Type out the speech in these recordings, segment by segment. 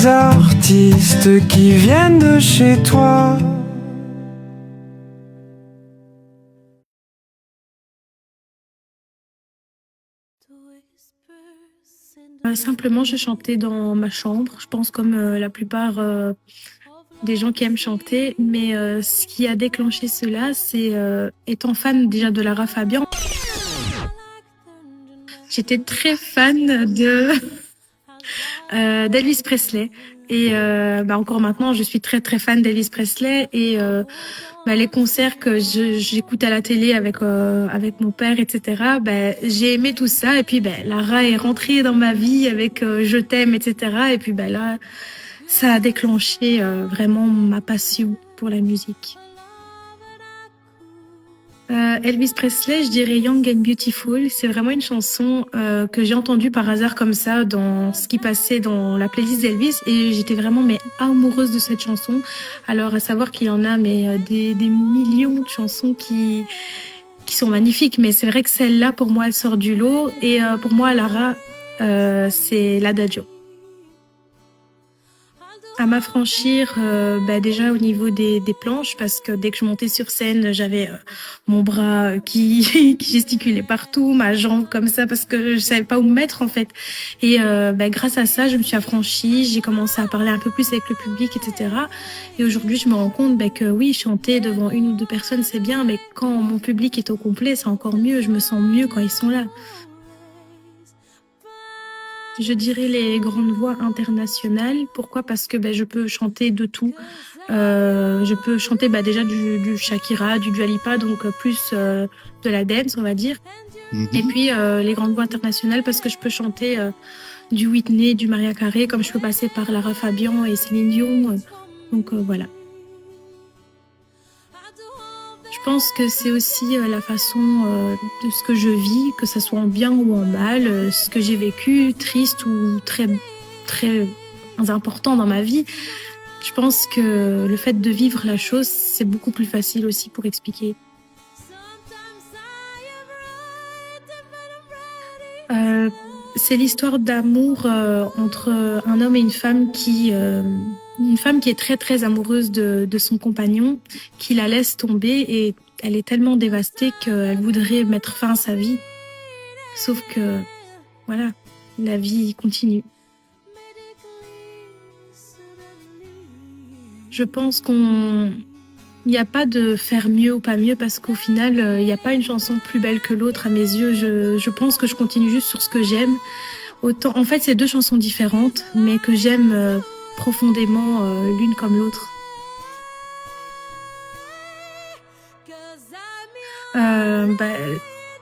des artistes qui viennent de chez toi. Simplement, je chantais dans ma chambre, je pense comme la plupart des gens qui aiment chanter. Mais ce qui a déclenché cela, c'est étant fan déjà de Lara Fabian. J'étais très fan de d'Elvis Presley. Et encore maintenant, je suis très très fan d'Elvis Presley. Et les concerts que j'écoute à la télé avec mon père, etc. J'ai aimé tout ça. Et puis Lara est rentrée dans ma vie avec Je t'aime, etc. Et puis là, ça a déclenché vraiment ma passion pour la musique. Elvis Presley, je dirais Young and Beautiful. C'est vraiment une chanson que j'ai entendue par hasard comme ça dans ce qui passait dans la playlist d'Elvis et j'étais vraiment amoureuse de cette chanson. Alors à savoir qu'il y en a des millions de chansons qui sont magnifiques, mais c'est vrai que celle-là pour moi elle sort du lot et pour moi Lara c'est l'Adagio. À m'affranchir déjà au niveau des planches parce que dès que je montais sur scène j'avais mon bras qui gesticulait partout, ma jambe comme ça parce que je savais pas où me mettre en fait et grâce à ça je me suis affranchie, j'ai commencé à parler un peu plus avec le public, etc. Et aujourd'hui je me rends compte que oui, chanter devant une ou deux personnes c'est bien, mais quand mon public est au complet c'est encore mieux, je me sens mieux quand ils sont là. Je dirais les grandes voix internationales. Pourquoi? Parce que je peux chanter de tout. Je peux chanter déjà du Shakira, du Dua Lipa, donc plus de la dance, on va dire. Et puis les grandes voix internationales parce que je peux chanter du Whitney, du Mariah Carey, comme je peux passer par Lara Fabian et Céline Dion. Donc voilà. Je pense que c'est aussi la façon de ce que je vis, que ça soit en bien ou en mal, ce que j'ai vécu, triste ou très très important dans ma vie. Je pense que le fait de vivre la chose, c'est beaucoup plus facile aussi pour expliquer. C'est l'histoire d'amour entre un homme et une femme qui est très très amoureuse de son compagnon, qui la laisse tomber et elle est tellement dévastée qu'elle voudrait mettre fin à sa vie. Sauf que, voilà, la vie continue. Je pense qu'il n'y a pas de faire mieux ou pas mieux parce qu'au final, il n'y a pas une chanson plus belle que l'autre à mes yeux. Je pense que je continue juste sur ce que j'aime. En fait, c'est deux chansons différentes, mais que j'aime profondément l'une comme l'autre.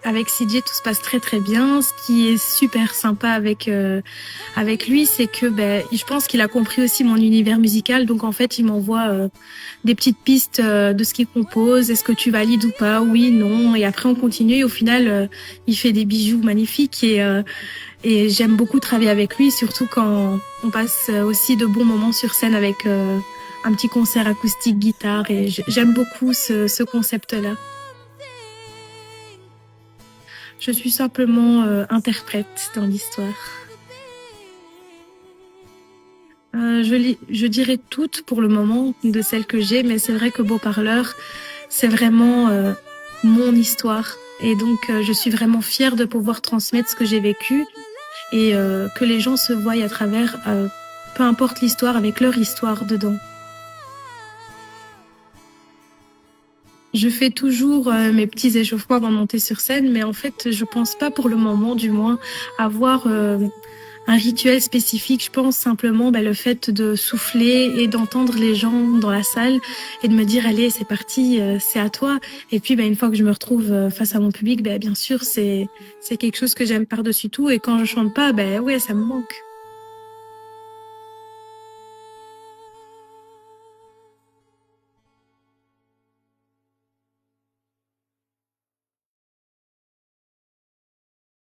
Avec CJ, tout se passe très très bien. Ce qui est super sympa avec lui, c'est que je pense qu'il a compris aussi mon univers musical. Donc en fait, il m'envoie des petites pistes de ce qu'il compose. Est-ce que tu valides ou pas? Oui, non. Et après, on continue. Et au final, il fait des bijoux magnifiques et j'aime beaucoup travailler avec lui, surtout quand on passe aussi de bons moments sur scène avec un petit concert acoustique guitare. Et j'aime beaucoup ce concept-là. Je suis simplement interprète dans l'histoire. Je dirais toutes pour le moment de celles que j'ai, mais c'est vrai que Beau Parleur, c'est vraiment mon histoire. Et donc, je suis vraiment fière de pouvoir transmettre ce que j'ai vécu et que les gens se voient à travers, peu importe l'histoire, avec leur histoire dedans. Je fais toujours mes petits échauffements avant de monter sur scène, mais en fait, je pense pas pour le moment, du moins, avoir un rituel spécifique. Je pense simplement le fait de souffler et d'entendre les gens dans la salle et de me dire allez, c'est parti, c'est à toi. Et puis une fois que je me retrouve face à mon public, bien sûr, c'est quelque chose que j'aime par-dessus tout. Et quand je chante pas, ouais, ça me manque.